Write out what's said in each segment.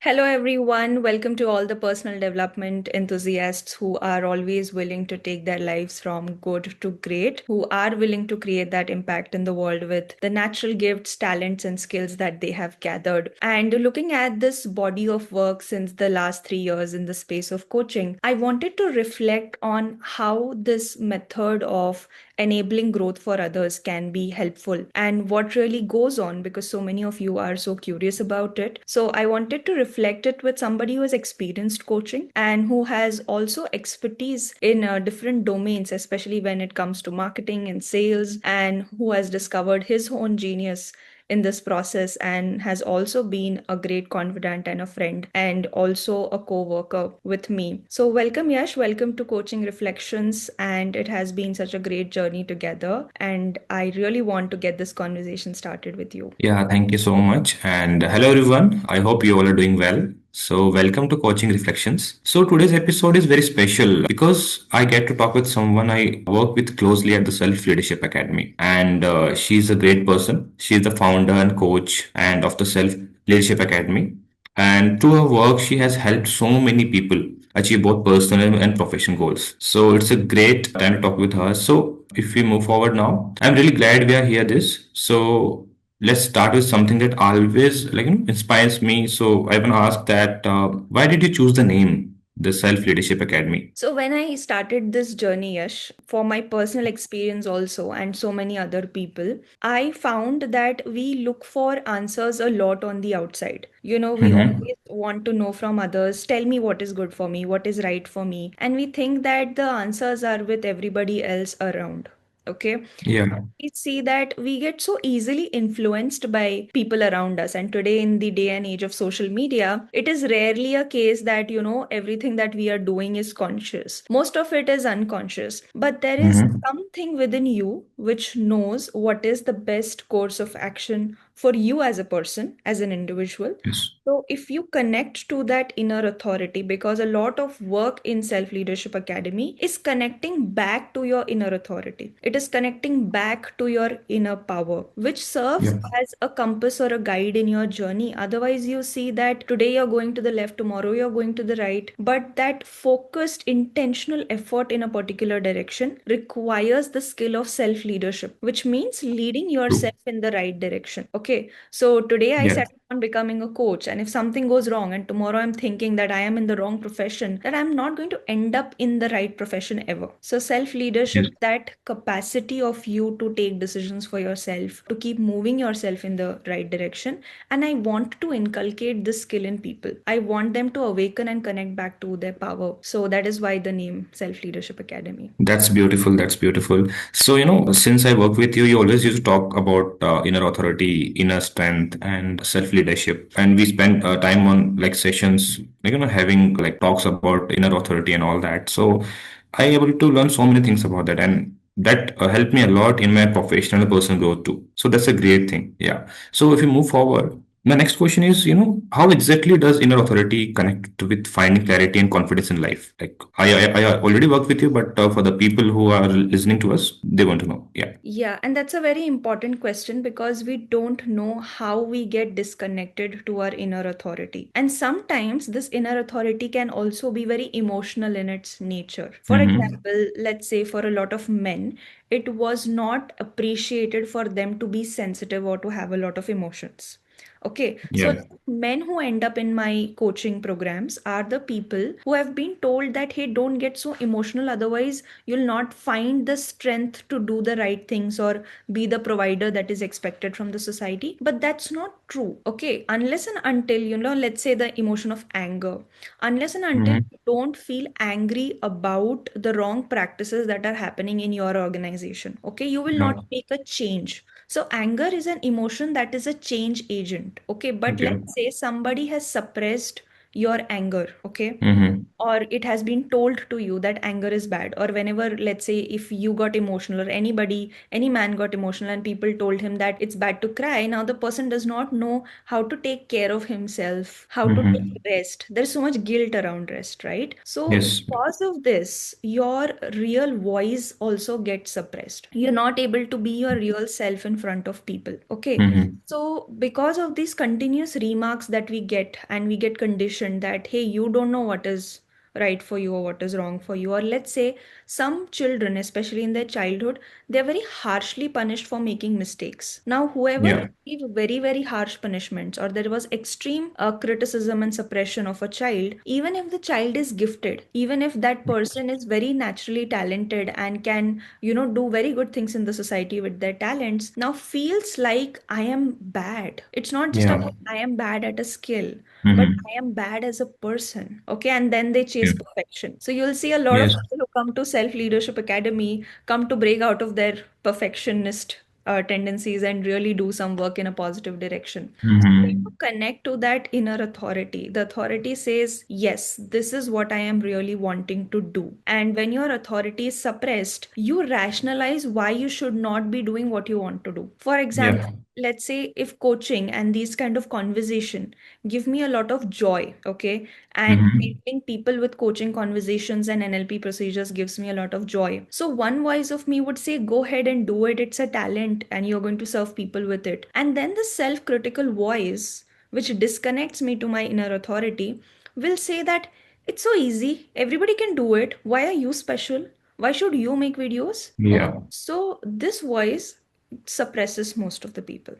Hello, everyone. Welcome to all the personal development enthusiasts who are always willing to take their lives from good to great, who are willing to create that impact in the world with the natural gifts, talents, and skills that they have gathered. And looking at this body of work since the last 3 years in the space of coaching, I wanted to reflect on how this method of enabling growth for others can be helpful and what really goes on because so many of you are so curious about it. So I wanted to reflect it with somebody who has experienced coaching and who has also expertise in different domains, especially when it comes to marketing and sales, and who has discovered his own genius in this process and has also been a great confidant and a friend and also a co-worker with me. So welcome Yash, welcome to Coaching Reflections, and it has been such a great journey together and I really want to get this conversation started with you. Yeah, thank you so much. And hello, everyone. I hope you all are doing well. So, welcome to Coaching Reflections. So, today's episode is very special because I get to talk with someone I work with closely at the Self Leadership Academy. And she's a great person. She's the founder and coach and of the Self Leadership Academy. And through her work, she has helped so many people achieve both personal and professional goals. So it's a great time to talk with her. So if we move forward now, I'm really glad we are here this. So let's start with something that always inspires me. So I want to ask that why did you choose the name, the Self Leadership Academy? So, when I started this journey, Yash, for my personal experience also, and so many other people, I found that we look for answers a lot on the outside. We Mm-hmm. always want to know from others, tell me what is good for me, what is right for me. And we think that the answers are with everybody else around. Okay. Yeah. We see that we get so easily influenced by people around us. And today, in the day and age of social media, it is rarely a case that, everything that we are doing is conscious. Most of it is unconscious. But there is Mm-hmm. something within you which knows what is the best course of action for you as a person, as an individual. Yes. So, if you connect to that inner authority, because a lot of work in Self Leadership Academy is connecting back to your inner authority, it is connecting back to your inner power, which serves Yeah. as a compass or a guide in your journey. Otherwise, you see that today you're going to the left, tomorrow you're going to the right, but that focused, intentional effort in a particular direction requires the skill of self leadership, which means leading True. yourself in the right direction. Okay, so today I Yeah. set on becoming a coach, and if something goes wrong, and tomorrow I'm thinking that I am in the wrong profession, that I'm not going to end up in the right profession ever. So, self Yes. leadership, that capacity of you to take decisions for yourself, to keep moving yourself in the right direction. And I want to inculcate this skill in people. I want them to awaken and connect back to their power. So, that is why the name Self Leadership Academy. That's beautiful. That's beautiful. So, since I work with you, you always used to talk about inner authority, inner strength, and self leadership. And we spend time on like sessions, having like talks about inner authority and all that. So, I able to learn so many things about that, and that helped me a lot in my professional and personal growth too. So that's a great thing. Yeah. So if you move forward, the next question is, how exactly does inner authority connect with finding clarity and confidence in life? Like, I already work with you, but for the people who are listening to us, they want to know. Yeah. Yeah, and that's a very important question because we don't know how we get disconnected to our inner authority. And sometimes this inner authority can also be very emotional in its nature. For Mm-hmm. example, let's say for a lot of men, it was not appreciated for them to be sensitive or to have a lot of emotions. Okay, so Yeah. men who end up in my coaching programs are the people who have been told that, hey, don't get so emotional, otherwise you'll not find the strength to do the right things or be the provider that is expected from the society. But that's not true. Okay, unless and until, let's say the emotion of anger, unless and until Mm-hmm. you don't feel angry about the wrong practices that are happening in your organization, okay, you will not Yeah. make a change. So anger is an emotion that is a change agent. Okay, but Okay. let's say somebody has suppressed your anger, okay? Mm-hmm. Or it has been told to you that anger is bad, or whenever, let's say, if you got emotional, or any man got emotional and people told him that it's bad to cry, now the person does not know how to take care of himself, how to take Mm-hmm. rest. There's so much guilt around rest, right? So Yes. because of this, your real voice also gets suppressed. You're not able to be your real self in front of people, okay? Mm-hmm. So, because of these continuous remarks that we get, and we get conditioned that, hey, you don't know what is right for you or what is wrong for you, or let's say some children, especially in their childhood, they're very harshly punished for making mistakes. Now, whoever Yeah. received very, very harsh punishments, or there was extreme criticism and suppression of a child, even if the child is gifted, even if that person is very naturally talented and can, do very good things in the society with their talents, now feels like I am bad. It's not just Yeah. about I am bad at a skill, but Mm-hmm. I am bad as a person. Okay. And then they Yeah. chase perfection. So you'll see a lot of Yes. people who come to Self Leadership Academy come to break out of their perfectionist tendencies and really do some work in a positive direction. So when Mm-hmm. you connect to that inner authority, the authority says, yes, this is what I am really wanting to do. And when your authority is suppressed, you rationalize why you should not be doing what you want to do. For example, Yeah. let's say if coaching and these kind of conversation give me a lot of joy, okay, and Mm-hmm. helping people with coaching conversations and NLP procedures gives me a lot of joy. So one voice of me would say, go ahead and do it. It's a talent and you're going to serve people with it. And then the self-critical voice, which disconnects me to my inner authority, will say that it's so easy. Everybody can do it. Why are you special? Why should you make videos? Yeah. So this voice suppresses most of the people.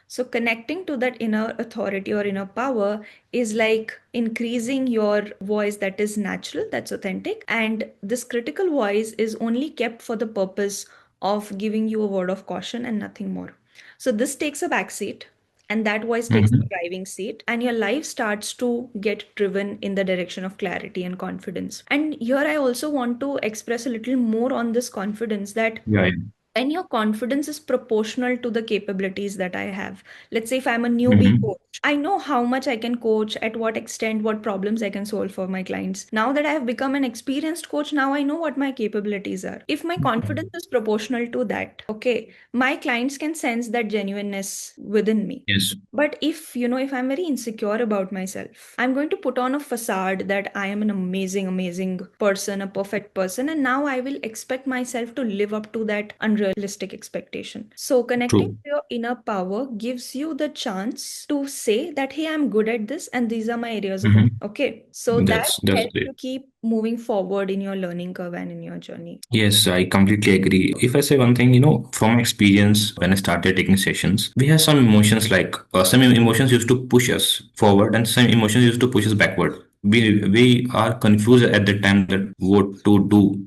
So connecting to that inner authority or inner power is like increasing your voice that is natural, that's authentic. And this critical voice is only kept for the purpose of giving you a word of caution and nothing more. So this takes a back seat, and that voice takes the Mm-hmm. driving seat, and your life starts to get driven in the direction of clarity and confidence. And here I also want to express a little more on this confidence, that Yeah. Yeah. when your confidence is proportional to the capabilities that I have. Let's say if I'm a newbie Mm-hmm. coach, I know how much I can coach, at what extent, what problems I can solve for my clients. Now that I have become an experienced coach, now I know what my capabilities are. If my confidence is proportional to that, okay, my clients can sense that genuineness within me. Yes. But if I'm very insecure about myself, I'm going to put on a facade that I am an amazing, amazing person, a perfect person. And now I will expect myself to live up to that unrealistic expectation. So connecting True. to your inner power gives you the chance to say that, hey, I'm good at this and these are my areas of Mm-hmm. okay. So that That's helps great. you keep moving forward in your learning curve and in your journey. Yes, I completely agree. If I say one thing, from experience, when I started taking sessions, we have some emotions like some emotions used to push us forward, and some emotions used to push us backward. We are confused at the time that what to do.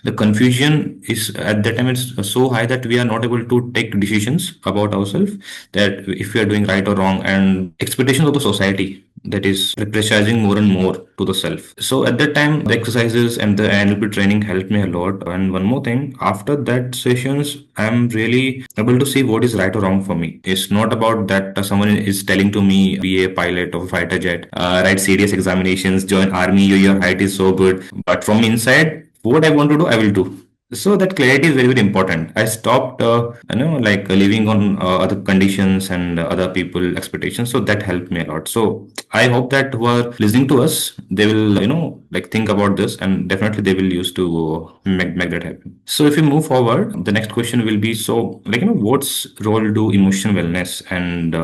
The confusion is at that time it's so high that we are not able to take decisions about ourselves, that if we are doing right or wrong, and expectations of the society that is pressurizing more and more to the self. So at that time, the exercises and the NLP training helped me a lot. And one more thing, after that sessions, I'm really able to see what is right or wrong for me. It's not about that someone is telling to me, be a pilot of a fighter jet, write serious examinations, join army, your height is so good. But from inside, what I want to do, I will do. So that clarity is very, very important. I stopped, like living on other conditions and other people expectations. So that helped me a lot. So I hope that who are listening to us, they will, like think about this, and definitely they will use to make that happen. So if we move forward, the next question will be, so like, what's role do emotional wellness and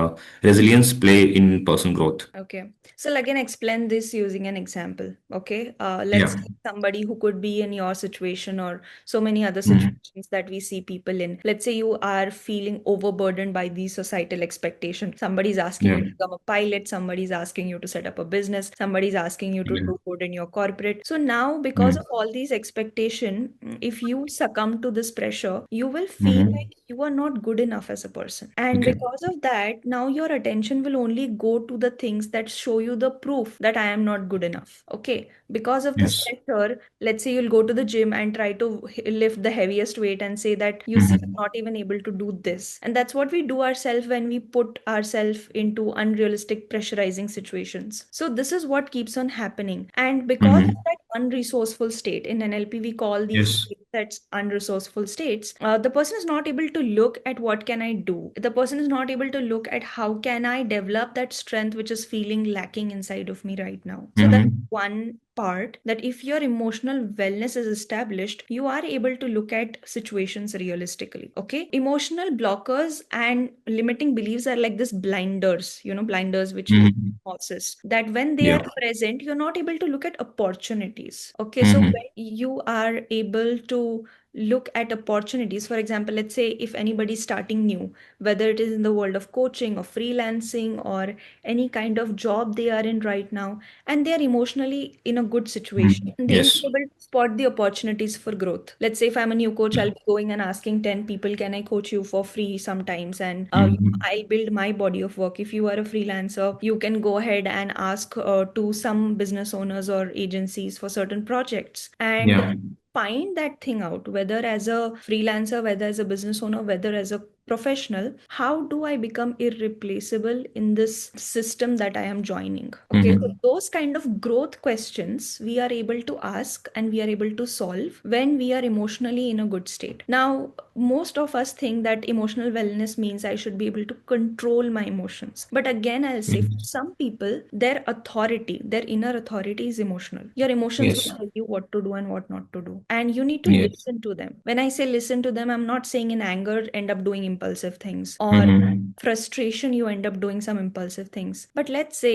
resilience play in person growth? Okay. So again, explain this using an example. Okay. Let's Yeah. say somebody who could be in your situation or so many other Mm-hmm. situations that we see people in. Let's say you are feeling overburdened by these societal expectations. Somebody's asking Yeah. you to become a pilot, somebody's asking you to set up a business, somebody's asking you to Yeah. do good in your corporate. So now, because Mm-hmm. of all these expectation, if you succumb to this pressure, you will feel Mm-hmm. like you are not good enough as a person. And Okay. because of that, now your attention will only go to the things that show you the proof that I am not good enough. Okay. Because of this Yes. pressure, let's say you'll go to the gym and try to lift the heaviest weight and say that, you see, I'm Mm-hmm. not even able to do this. And that's what we do ourselves when we put ourselves into unrealistic pressurizing situations situations. So this is what keeps on happening. And because of Mm-hmm. that unresourceful state, in NLP we call these Yes. sets unresourceful states, the person is not able to look at what can I do. The person is not able to look at how can I develop that strength which is feeling lacking inside of me right now. So that's Mm-hmm. one part, that if your emotional wellness is established, you are able to look at situations realistically. Okay, emotional blockers and limiting beliefs are like this blinders, blinders which we Mm-hmm. possess, that when they are Yeah. present, you're not able to look at opportunities. Okay, so Mm-hmm. when you are able to look at opportunities, for example, let's say if anybody is starting new, whether it is in the world of coaching or freelancing or any kind of job they are in right now, and they are emotionally in a good situation, Mm-hmm. they'll be Yes. able to spot the opportunities for growth. Let's say if I'm a new coach, I'll be going and asking 10 people, can I coach you for free sometimes? And Mm-hmm. I'll build my body of work. If you are a freelancer, you can go ahead and ask to some business owners or agencies for certain projects and Yeah. find that thing out, whether as a freelancer, whether as a business owner, whether as a professional, how do I become irreplaceable in this system that I am joining? Okay, so Mm-hmm. those kind of growth questions we are able to ask and we are able to solve when we are emotionally in a good state. Now, most of us think that emotional wellness means I should be able to control my emotions. But again, I'll say for Mm-hmm. some people, their authority, their inner authority is emotional. Your emotions will Yes. tell you what to do and what not to do. And you need to Yes. listen to them. When I say listen to them, I'm not saying in anger, end up doing impulsive things, or Mm-hmm. frustration, you end up doing some impulsive things. But let's say,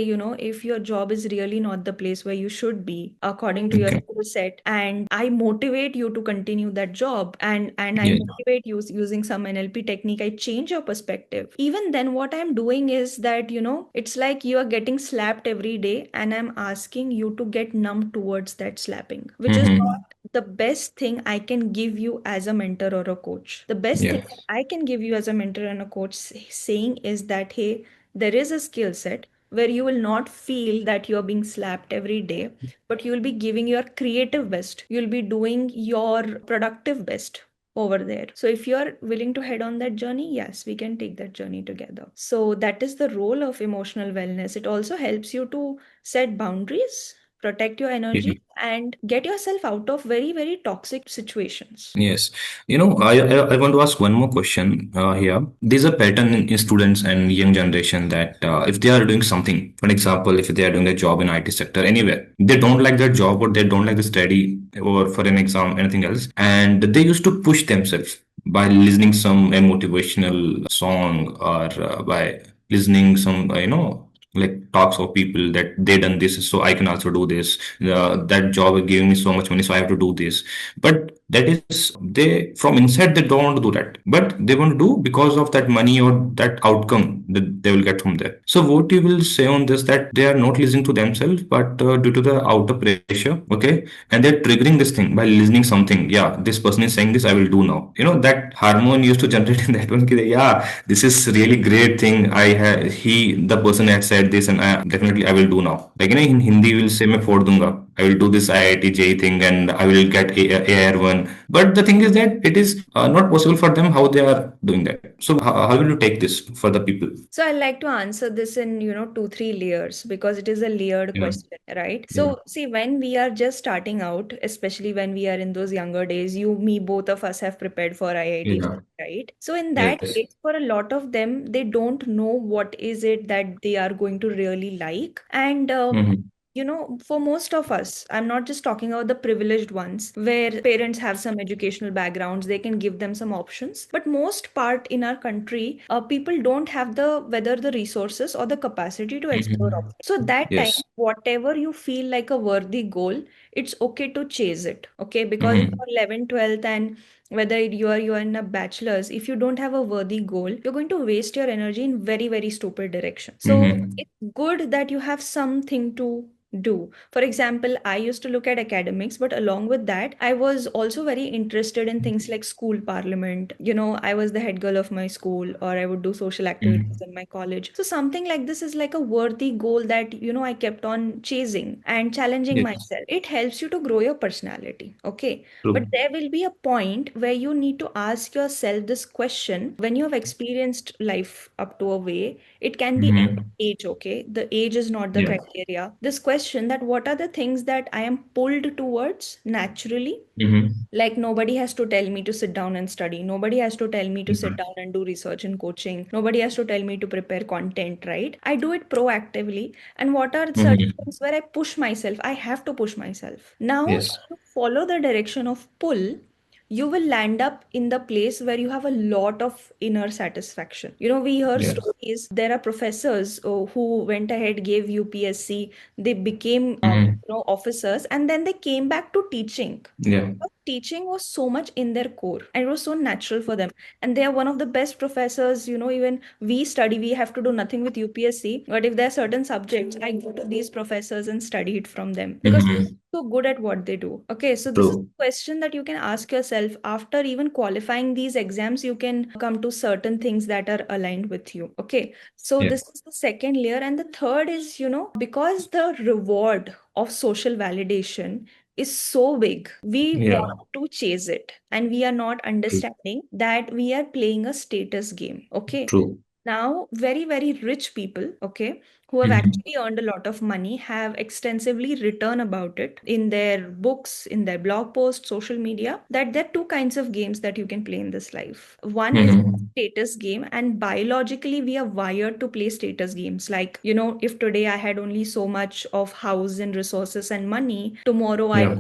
if your job is really not the place where you should be according to your Okay. skill set, and I motivate you to continue that job, and I Yeah. motivate you using some NLP technique, I change your perspective. Even then, what I'm doing is that, it's like you are getting slapped every day, and I'm asking you to get numb towards that slapping, which is Mm-hmm. not the best thing I can give you as a mentor or a coach. The best thing Yeah. that I can give you as a mentor and a coach saying is that, hey, there is a skill set where you will not feel that you're being slapped every day, but you will be giving your creative best. You'll be doing your productive best over there. So if you're willing to head on that journey, yes, we can take that journey together. So that is the role of emotional wellness. It also helps you to set boundaries, protect your Yeah. energy, and get yourself out of very, very toxic situations. Yes. I want to ask one more question here. There's a pattern in students and young generation that if they are doing something, for example, if they are doing a job in IT sector anywhere, they don't like their job or they don't like the study or for an exam, anything else, and they used to push themselves by listening some motivational song or by listening some like talks of people that they done this so I can also do this. That job is giving me so much money so I have to do this, but that is they from inside they don't want to do that, but they want to do because of that money or that outcome that they will get from there. So what you will say on this, that they are not listening to themselves but due to the outer pressure, okay, and they're triggering this thing by listening something. Yeah, this person is saying this, I will do now. That hormone used to generate in that one. Yeah, this is really great thing. The person had said this, and definitely I will do now. Like in Hindi, we will say, "मैं फोड़ दूंगा." I will do this IIT JEE thing and I will get AR1. But the thing is that it is not possible for them how they are doing that. So how will you take this for the people? So I like to answer this in, two, three layers because it is a layered Yeah. question, right? Yeah. So see, when we are just starting out, especially when we are in those younger days, you, me, both of us have prepared for IIT, Yeah. right? So in that Yes. case, for a lot of them, they don't know what is it that they are going to really like. And Mm-hmm. for most of us, I'm not just talking about the privileged ones where parents have some educational backgrounds, they can give them some options. But most part in our country, people don't have the whether the resources or the capacity to explore Mm-hmm. options. So that time, Yes. whatever you feel like a worthy goal, it's okay to chase it. Okay, because in Mm-hmm. your 11th, 12th, and whether you are in a bachelor's, if you don't have a worthy goal, you're going to waste your energy in very, very stupid direction. So Mm-hmm. it's good that you have something to do. For example, I used to look at academics, but along with that, I was also very interested in things like school parliament. I was the head girl of my school, or I would do social activities in my college. So something like this is like a worthy goal that, I kept on chasing and challenging Yes. myself. It helps you to grow your personality. Okay. But True. there will be a point where you need to ask yourself this question when you have experienced life up to a way. It can be any Mm-hmm. age, okay? The age is not the Yeah. criteria. This question that what are the things that I am pulled towards naturally, Mm-hmm. like nobody has to tell me to sit down and study. Nobody has to tell me to sit Mm-hmm. down and do research and coaching. Nobody has to tell me to prepare content, right? I do it proactively. And what are certain Mm-hmm. things where I push myself? I have to push myself. Now, Yes. if you follow the direction of pull, you will land up in the place where you have a lot of inner satisfaction. We hear Yeah. stories. There are professors who went ahead, gave UPSC, they became Mm-hmm. officers, and then they came back to teaching. Yeah. Teaching was so much in their core and it was so natural for them, and they are one of the best professors. Even we study, we have to do nothing with UPSC, but if there are certain subjects, I go to these professors and study it from them because Mm-hmm. they're so good at what they do. Okay, so this is True. a question that you can ask yourself after even qualifying these exams. You can come to certain things that are aligned with you. Okay, so Yeah. this is the second layer, and the third is, because the reward of social validation is so big, we Yeah. want to chase it, and we are not True. understanding that we are playing a status game. Okay, True. now very, very rich people, okay, who have Mm-hmm. actually earned a lot of money, have extensively written about it in their books, in their blog posts, social media, that there are two kinds of games that you can play in this life. One is Mm-hmm. status game, and biologically we are wired to play status games. Like, if today I had only so much of house and resources and money, tomorrow I, Yeah.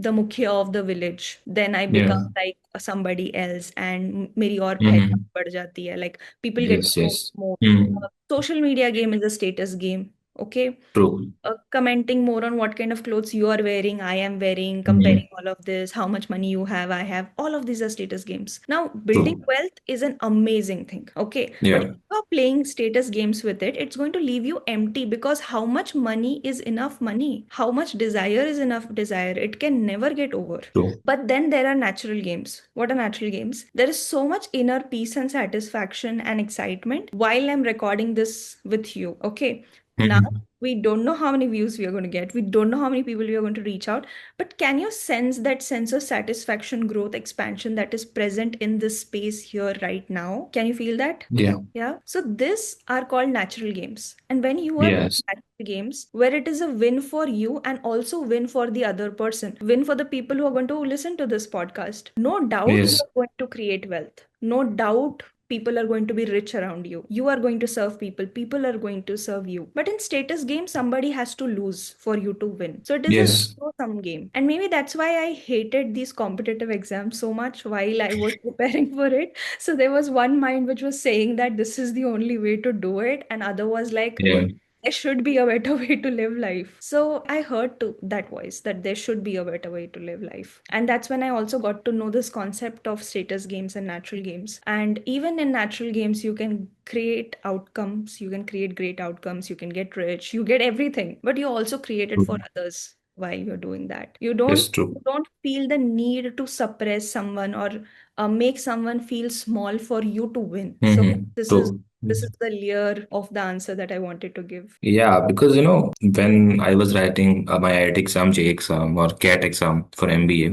the mukhya of the village, then I Yeah. become like somebody else, and मेरी और पहचान Mm-hmm. बढ़ जाती है. Like, people get to Yes. know Yes. more. Mm. Social media game is a status game. Okay, True. commenting more on what kind of clothes you are wearing, I am wearing, comparing Mm-hmm. all of this, how much money you have, I have. All of these are status games. Now, building True. wealth is an amazing thing. Okay, but if Yeah. you are playing status games with it, it's going to leave you empty, because how much money is enough money? How much desire is enough desire? It can never get over. True. But then there are natural games. What are natural games? There is so much inner peace and satisfaction and excitement while I'm recording this with you. Okay. Now, Mm-hmm. we don't know how many views we are going to get. We don't know how many people we are going to reach out. But can you sense that sense of satisfaction, growth, expansion that is present in this space here right now? Can you feel that? Yeah. Yeah. So these are called natural games. And when you are playing Yes. natural games, where it is a win for you and also win for the other person, win for the people who are going to listen to this podcast, no doubt you Yes. are going to create wealth. No doubt people are going to be rich around you. You are going to serve people. People are going to serve you. But in status game, somebody has to lose for you to win. So it is a Yes. zero sum game. And maybe that's why I hated these competitive exams so much while I was preparing for it. So there was one mind which was saying that this is the only way to do it, and other was like, Yeah. there should be a better way to live life. So I heard that voice, that there should be a better way to live life. And that's when I also got to know this concept of status games and natural games. And even in natural games, you can create outcomes, you can create great outcomes, you can get rich, you get everything, but you also create it for True. others while you're doing that. Yes. You True. don't feel the need to suppress someone or make someone feel small for you to win. So Mm-hmm. this is True. this is the layer of the answer that I wanted to give. Yeah, because when I was writing my IIT exam, J exam, or CAT exam for MBA,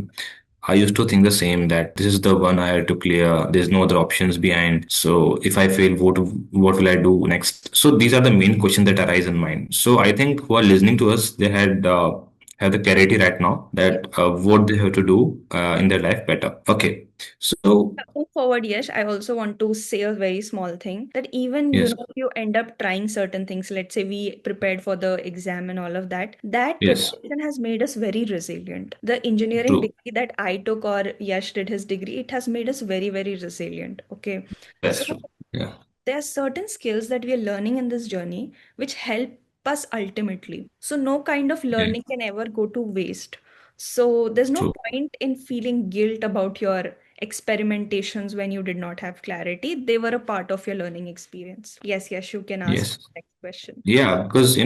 I used to think the same that this is the one I had to clear. There's no other options behind. So if I fail, what will I do next? So these are the main questions that arise in mind. So I think who are listening to us, they have the clarity right now Yeah. that what they have to do in their life better. Okay, so Move forward, yes, I also want to say a very small thing that even, yes, if you end up trying certain things, let's say we prepared for the exam and all of that, that yes, preparation has made us very resilient. The engineering true. degree that I took, or Yash did his degree, it has made us very, very resilient. Okay. That's So true. Yeah, there are certain skills that we are learning in this journey which help us ultimately. So no kind of yeah, learning can ever go to waste. So there's no true. point in feeling guilt about your experimentations when you did not have clarity. They were a part of your learning experience. Yes, yes, you can ask Yes. the next question. Yeah, because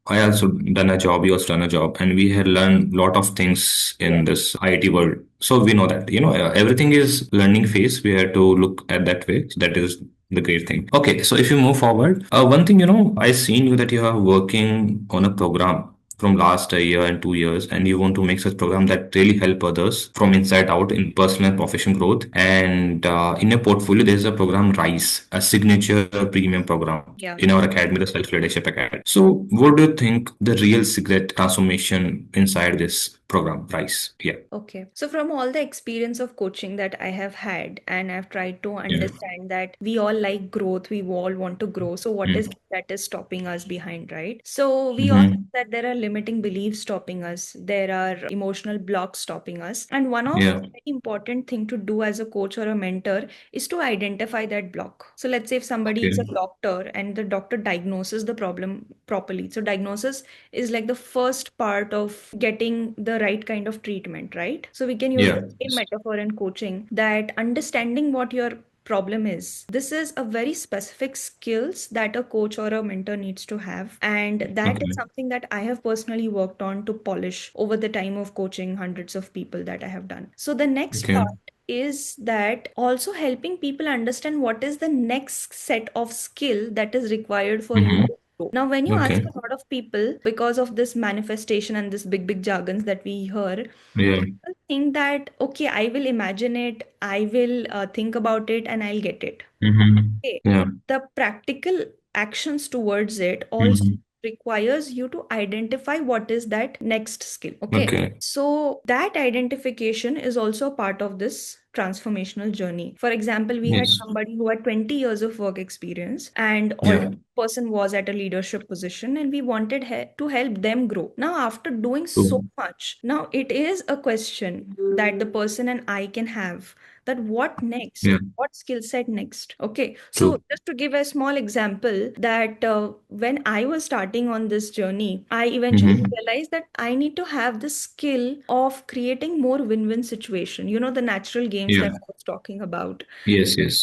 I also done a job, you also done a job, and we had learned a lot of things Yeah. in this IT world. So we know that everything is learning phase. We have to look at that way. So that is the great thing. Okay, so if you move forward, one thing I seen you that you are working on a program. from last a year and 2 years, and you want to make such program that really help others from inside out in personal and professional growth. And in your portfolio, there's a program RISE, a signature premium program Yeah. in our academy, the Self Leadership Academy. So, what do you think the real secret transformation inside this program, RISE? Yeah. Okay. So, from all the experience of coaching that I have had, and I've tried to Yeah. understand that we all like growth, we all want to grow. So, what is Mm. it that is stopping us behind, right? So, we all know Mm-hmm. that there are limiting beliefs stopping us, there are emotional blocks stopping us. And one of Yeah. the very important thing to do as a coach or a mentor is to identify that block. So, let's say if somebody is a Okay. doctor and the doctor diagnoses the problem properly. So, diagnosis is like the first part of getting the right kind of treatment, right? So we can use Yeah. the same Yes. metaphor in coaching that understanding what your problem is. This is a very specific skills that a coach or a mentor needs to have. And that is Okay. something that I have personally worked on to polish over the time of coaching hundreds of people that I have done. So the next Okay. part is that also helping people understand what is the next set of skill that is required for you Mm-hmm. to grow. Now, when you ask Okay. a lot of people, because of this manifestation and this big, big jargons that we hear, Yeah. people think that, okay, I will imagine it, I will think about it, and I'll get it. Mm-hmm. Okay. Yeah. The practical actions towards it also Mm-hmm. requires you to identify what is that next skill. Okay. Okay. So that identification is also a part of this transformational journey. For example, we had Yes. somebody who had 20 years of work experience and all Yeah. person was at a leadership position and we wanted to help them grow. Now, after doing so True. much, now it is a question that the person and I can have that what next? Yeah. What skill set next? Okay, so True. just to give a small example, that when I was starting on this journey, I eventually Mm-hmm. realized that I need to have the skill of creating more win-win situation. You know, the natural games Yeah. that I was talking about. Yes. Yes.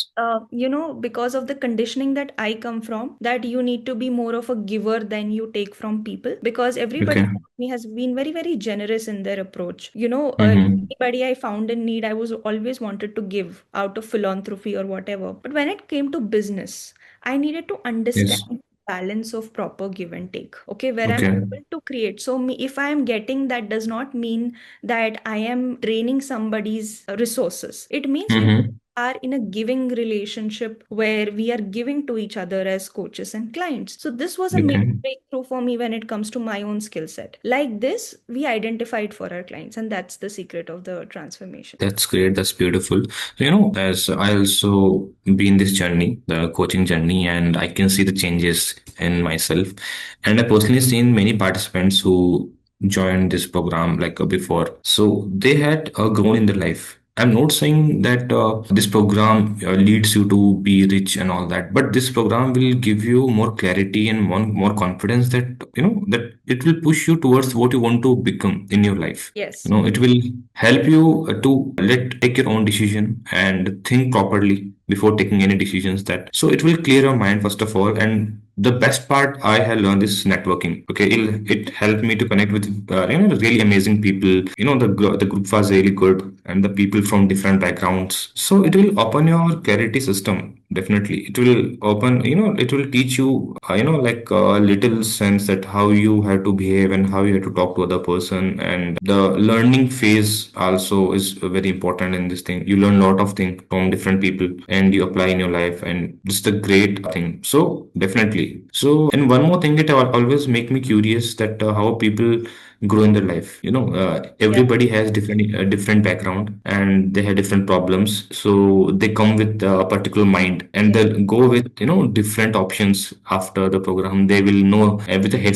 Because of the conditioning that I come from, that you need to be more of a giver than you take from people. Because everybody Okay. around me has been very, very generous in their approach. Mm-hmm. Anybody I found in need, I was always wanted to give out of philanthropy or whatever. But when it came to business, I needed to Yes. understand balance of proper give and take. Okay, where I'm Okay. able to create. So if I am getting, that does not mean that I am draining somebody's resources. It means we Mm-hmm. are in a giving relationship where we are giving to each other as coaches and clients. So this was a major Okay. breakthrough for me when it comes to my own skill set. Like this, we identified for our clients, and that's the secret of the transformation. That's great. That's beautiful. So, as I also be in this journey, the coaching journey, and I can see the changes in myself. And I personally seen many participants who joined this program like before. So they had grown in their life. I'm not saying that this program leads you to be rich and all that, but this program will give you more clarity and more confidence that that it will push you towards what you want to become in your life. Yes. It will help you to take your own decision and think properly before taking any decisions. That so it will clear your mind first of all. And the best part I have learned is networking. Okay, it helped me to connect with really amazing people. The group was really good, and the people from different backgrounds. So it will open your clarity system. Definitely, it will open. It will teach you. Like a little sense that how you have to behave and how you have to talk to other person. And the learning phase also is very important in this thing. You learn a lot of things from different people, and you apply in your life, and this is the great thing. So definitely. So and one more thing, it always make me curious that how people grow in their life. Yeah. Everybody has different background, and they have different problems. So they come with a particular mind, and Yeah. they'll go with different options after the program. They will know with a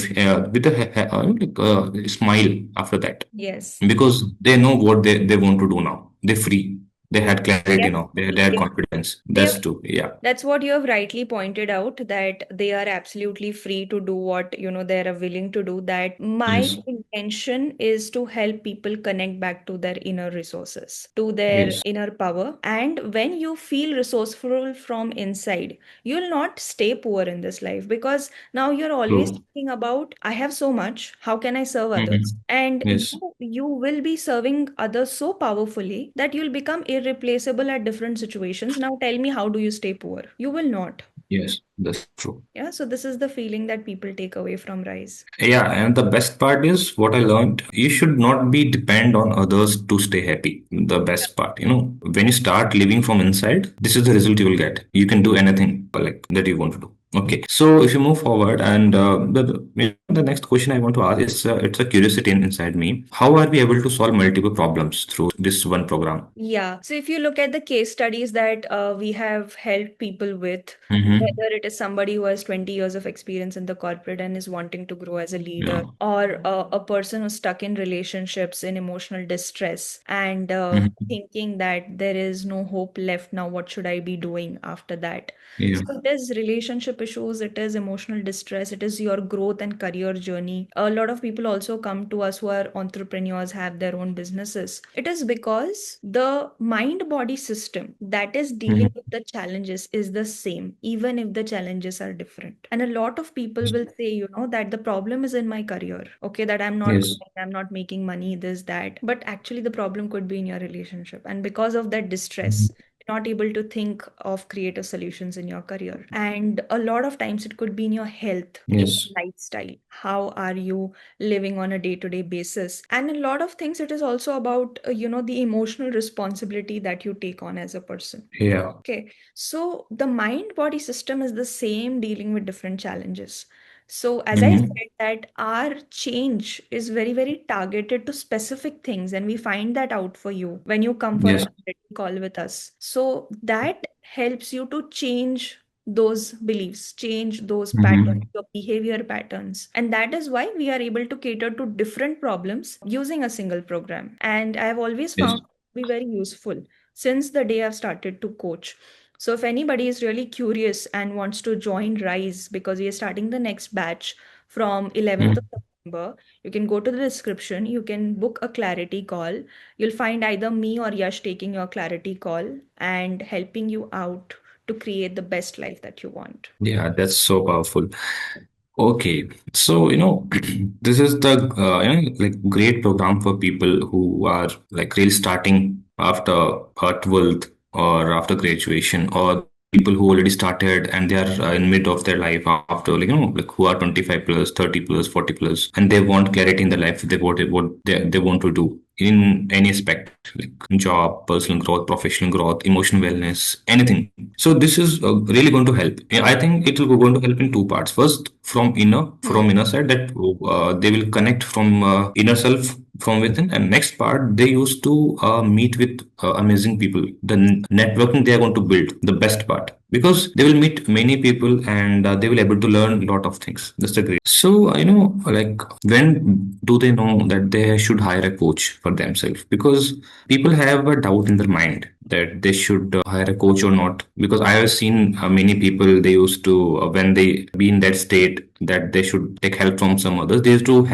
smile after that, Yes. because they know what they want to do now. They're free. They had clarity Yes. now. They had confidence. They have That's true. Yeah. That's what you have rightly pointed out, that they are absolutely free to do what, they are willing to do. That my Yes. intention is to help people connect back to their inner resources, to their Yes. inner power. And when you feel resourceful from inside, you'll not stay poor in this life, because now you're always True. thinking about, I have so much, how can I serve others? Mhm. And Yes. you will be serving others so powerfully that you'll become irreplaceable at different situations. Now tell me, how do you stay poor? You will not. Yes, that's true. Yeah, so this is the feeling that people take away from Rise. Yeah, and the best part is what I learned, you should not be depend on others to stay happy. The best part, when you start living from inside, this is the result you will get. You can do anything like that you want to do. Okay, so if you move forward, and the next question I want to ask is, it's a curiosity inside me. How are we able to solve multiple problems through this one program? Yeah. So if you look at the case studies that we have helped people with, Mm-hmm. whether it is somebody who has 20 years of experience in the corporate and is wanting to grow as a leader, Yeah. or a person who's stuck in relationships in emotional distress and Mm-hmm. thinking that there is no hope left now, what should I be doing after that? Yeah. So it is relationship issues, it is emotional distress, it is your growth and career journey. A lot of people also come to us who are entrepreneurs, have their own businesses. It is because the mind body system that is dealing with Mm-hmm. the challenges is the same, even if the challenges are different. And a lot of people will say, that the problem is in my career, okay, that I'm not Yes. growing, I'm not making money, this, that. But actually, the problem could be in your relationship. And because of that distress, Mhm. not able to think of creative solutions in your career. And a lot of times it could be in your health, in Yes. your lifestyle. How are you living on a day-to-day basis? And a lot of things, it is also about, the emotional responsibility that you take on as a person. Yeah. Okay, so the mind body system is the same dealing with different challenges. So, as I Mm-hmm. said, that our change is very, very targeted to specific things, and we find that out for you when you come for a Yes. clarity call with us. So, that helps you to change those beliefs, change those patterns, Mm-hmm. your behavior patterns. And that is why we are able to cater to different problems using a single program. And I have always Yes. found it to be very useful since the day I've started to coach. So if anybody is really curious and wants to join Rise because we are starting the next batch from 11th of Mhm. September, you can go to the description, you can book a clarity call. You'll find either me or Yash taking your clarity call and helping you out to create the best life that you want. Yeah, that's so powerful. Okay, so this is the like great program for people who are like really starting after 12th or after graduation, or people who already started and they are in mid of their life after, like who are 25 plus, 30 plus, 40 plus, and they want clarity in their life. They what they want to do in any aspect, like job, personal growth, professional growth, emotional wellness, anything. So this is really going to help. Yeah, I think it will going to help in two parts. First, from Hmm. inner side, that they will connect from inner self from within, and next part they used to meet with amazing people. The networking they are going to build, the best part, because they will meet many people, and they will able to learn a lot of things. That's the great. So like, when do they know that they should hire a coach for themselves? Because people have a doubt in their mind that they should hire a coach or not. Because I have seen many people, they used to when they be in that state that they should take help from some others, they used to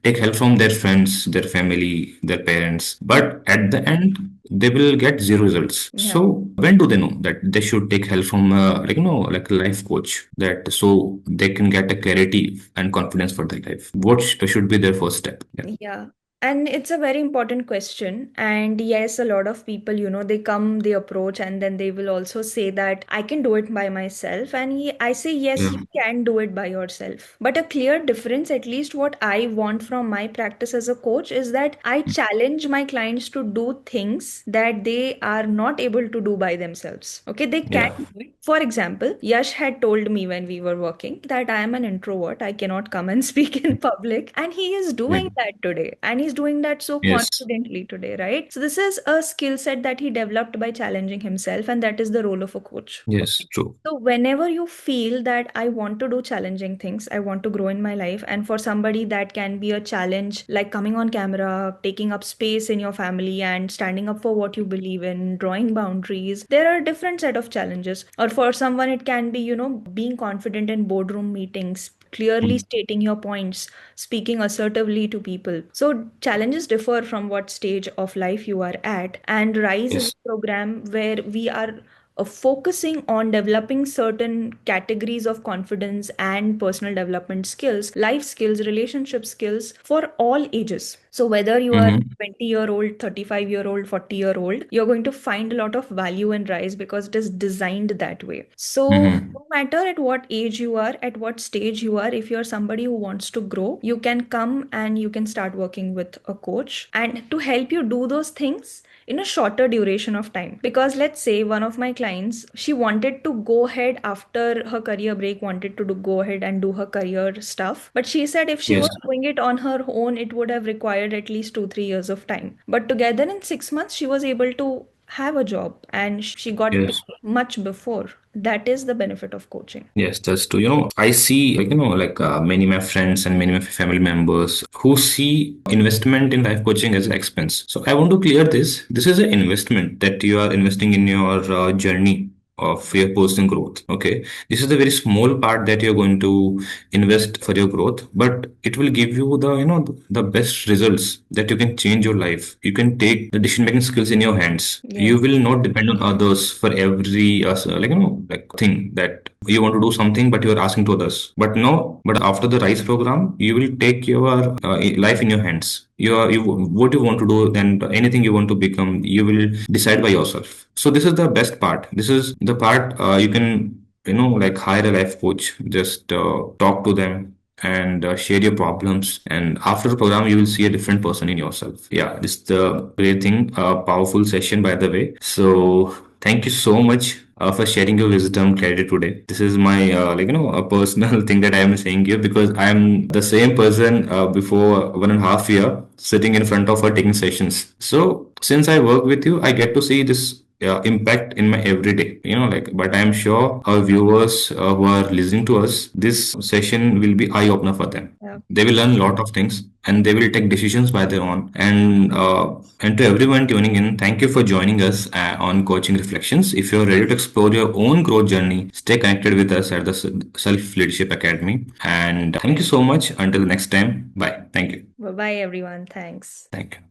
take help from their friends, their family, their parents, but at the end they will get zero results. Yeah. So when do they know that they should take help from like a life coach, that so they can get a clarity and confidence for their life? What should be their first step? Yeah. Yeah. And it's a very important question. And yes, a lot of people, they come, they approach, and then they will also say that I can do it by myself. And I say, yes, Yeah. you can do it by yourself. But a clear difference, at least what I want from my practice as a coach, is that I challenge my clients to do things that they are not able to do by themselves. Okay, they can Yeah. do it. For example, Yash had told me when we were working that I am an introvert. I cannot come and speak in public. And he is Yeah. doing that today. And he's doing that so Yes. confidently today, right? So, this is a skill set that he developed by challenging himself. And that is the role of a coach. Yes. True. So, whenever you feel that I want to do challenging things, I want to grow in my life, and for somebody that can be a challenge like coming on camera, taking up space in your family, and standing up for what you believe in, drawing boundaries, there are different set of challenges. Or for someone, it can be, being confident in boardroom meetings, clearly stating your points, speaking assertively to people. So, challenges differ from what stage of life you are at, and RISE is Yes. a program where we are focusing on developing certain categories of confidence and personal development skills, life skills, relationship skills for all ages. So whether you are Mm-hmm. 20-year-old, 35-year-old, 40-year-old, you're going to find a lot of value in Rise because it is designed that way. So Mm-hmm. no matter at what age you are, at what stage you are, if you're somebody who wants to grow, you can come and you can start working with a coach and to help you do those things in a shorter duration of time. Because let's say one of my clients, she wanted to go ahead after her career break, wanted to go ahead and do her career stuff, but she said if she Yes. was doing it on her own, it would have required at least 2-3 years of time, but together in 6 months she was able to have a job and she got paid Yes. much before. That is the benefit of coaching. Yes, that's true. I see, many of my friends and many of my family members who see investment in life coaching as an expense. So I want to clear this. This is an investment that you are investing in your journey of your personal growth. Okay. This is the very small part that you're going to invest for your growth, but it will give you the best results that you can change your life. You can take the decision making skills in your hands. You Yes. will not depend on others for every thing that you want to do something, but you are asking to others. But no, but after the RISE program, you will take your life in your hands. You what you want to do and anything you want to become, you will decide by yourself. So this is the best part. This is the part you can hire a life coach, just talk to them and share your problems, and after the program you will see a different person in yourself. Yeah, this is the great thing, powerful session by the way. So thank you so much for sharing your wisdom clarity today. This is my a personal thing that I am saying here, because I am the same person before 1.5 year sitting in front of her taking sessions. So since I work with you, I get to see this impact in my everyday, but I'm sure our viewers who are listening to us, this session will be eye opener for them. Yeah. They will learn a lot of things and they will take decisions by their own. And to everyone tuning in, thank you for joining us on Coaching Reflections. If you're ready to explore your own growth journey, stay connected with us at the Self Leadership Academy. And thank you so much. Until next time, bye. Thank you. Bye bye, everyone. Thanks. Thank you.